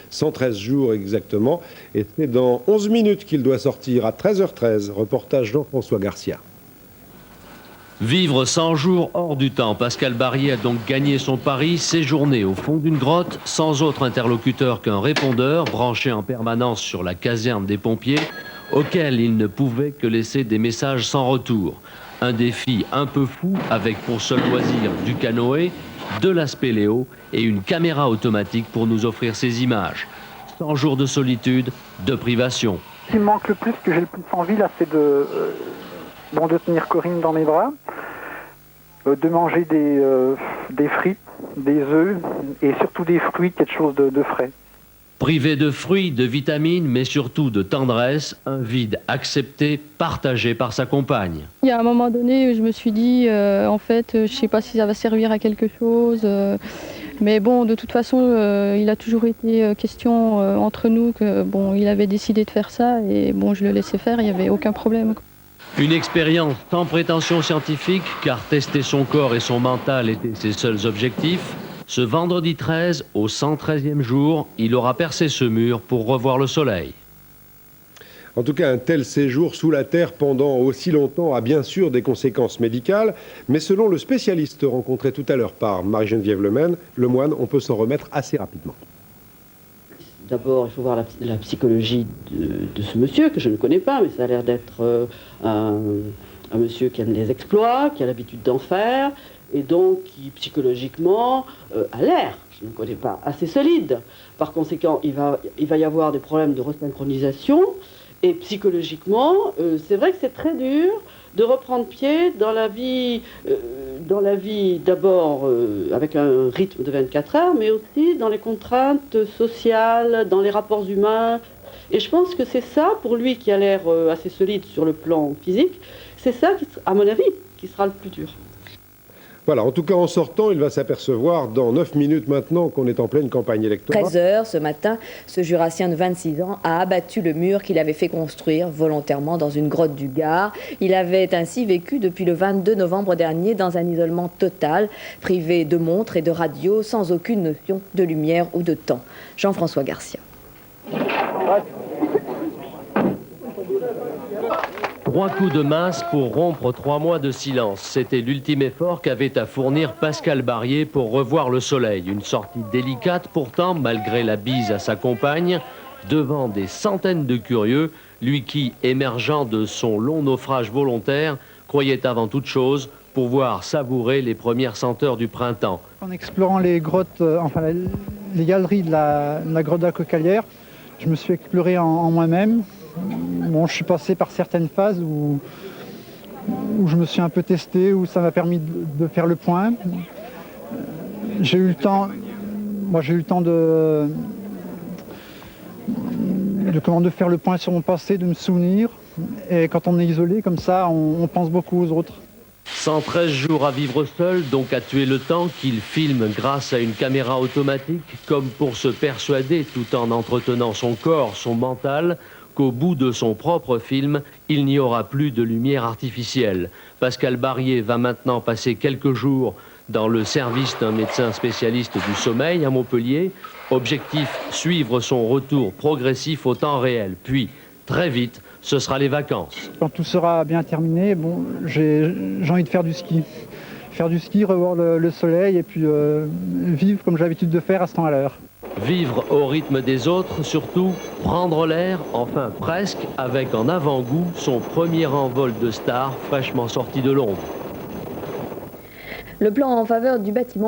113 jours exactement. Et c'est dans 11 minutes qu'il doit sortir à 13h13. Reportage Jean-François Garcia. Vivre 100 jours hors du temps. Pascal Barrier a donc gagné son pari, séjourné au fond d'une grotte, sans autre interlocuteur qu'un répondeur branché en permanence sur la caserne des pompiers, auquel il ne pouvait que laisser des messages sans retour. Un défi un peu fou, avec pour seul loisir du canoë, de la spéléo et une caméra automatique pour nous offrir ces images. 100 jours de solitude, de privation. Ce qui me manque le plus, que j'ai le plus envie là, c'est de tenir Corinne dans mes bras, de manger des frites, des œufs et surtout des fruits, quelque chose de frais. Privé de fruits, de vitamines, mais surtout de tendresse, un vide accepté, partagé par sa compagne. Il y a un moment donné où je me suis dit, en fait, je ne sais pas si ça va servir à quelque chose, mais bon, de toute façon, il a toujours été question entre nous que bon, il avait décidé de faire ça et bon, je le laissais faire, il n'y avait aucun problème. Une expérience sans prétention scientifique, car tester son corps et son mental étaient ses seuls objectifs. Ce vendredi 13, au 113e jour, il aura percé ce mur pour revoir le soleil. En tout cas, un tel séjour sous la terre pendant aussi longtemps a bien sûr des conséquences médicales, mais selon le spécialiste rencontré tout à l'heure par Marie-Geneviève Lemoine, on peut s'en remettre assez rapidement. D'abord, il faut voir la psychologie de ce monsieur, que je ne connais pas, mais ça a l'air d'être un monsieur qui aime les exploits, qui a l'habitude d'en faire, et donc qui, psychologiquement, a l'air, je ne connais pas, assez solide. Par conséquent, il va y avoir des problèmes de resynchronisation, et psychologiquement, c'est vrai que c'est très dur de reprendre pied dans la vie d'abord avec un rythme de 24 heures, mais aussi dans les contraintes sociales, dans les rapports humains. Et je pense que c'est ça, pour lui qui a l'air assez solide sur le plan physique, c'est ça, à mon avis, qui sera le plus dur. Voilà, en tout cas en sortant, il va s'apercevoir dans 9 minutes maintenant qu'on est en pleine campagne électorale. 13 heures ce matin, ce jurassien de 26 ans a abattu le mur qu'il avait fait construire volontairement dans une grotte du Gard. Il avait ainsi vécu depuis le 22 novembre dernier dans un isolement total, privé de montres et de radio, sans aucune notion de lumière ou de temps. Jean-François Garcia. 3 coups de masse pour rompre 3 mois de silence. C'était l'ultime effort qu'avait à fournir Pascal Barrier pour revoir le soleil. Une sortie délicate pourtant, malgré la bise à sa compagne, devant des centaines de curieux, lui qui, émergeant de son long naufrage volontaire, croyait avant toute chose pouvoir savourer les premières senteurs du printemps. En explorant les grottes, les galeries de la grotte d'Acocalière, je me suis exploré en moi-même. Bon, je suis passé par certaines phases où je me suis un peu testé, où ça m'a permis de faire le point. J'ai eu le temps, de faire le point sur mon passé, de me souvenir. Et quand on est isolé comme ça, on pense beaucoup aux autres. 113 jours à vivre seul, donc à tuer le temps qu'il filme grâce à une caméra automatique, comme pour se persuader, tout en entretenant son corps, son mental, qu'au bout de son propre film, il n'y aura plus de lumière artificielle. Pascal Barrier va maintenant passer quelques jours dans le service d'un médecin spécialiste du sommeil à Montpellier. Objectif, suivre son retour progressif au temps réel. Puis, très vite, ce sera les vacances. Quand tout sera bien terminé, bon, j'ai envie de faire du ski. Faire du ski, revoir le soleil et puis vivre comme j'ai l'habitude de faire à ce temps à l'heure. Vivre au rythme des autres, surtout prendre l'air, enfin presque, avec en avant-goût son premier envol de star fraîchement sorti de l'ombre. Le plan en faveur du bâtiment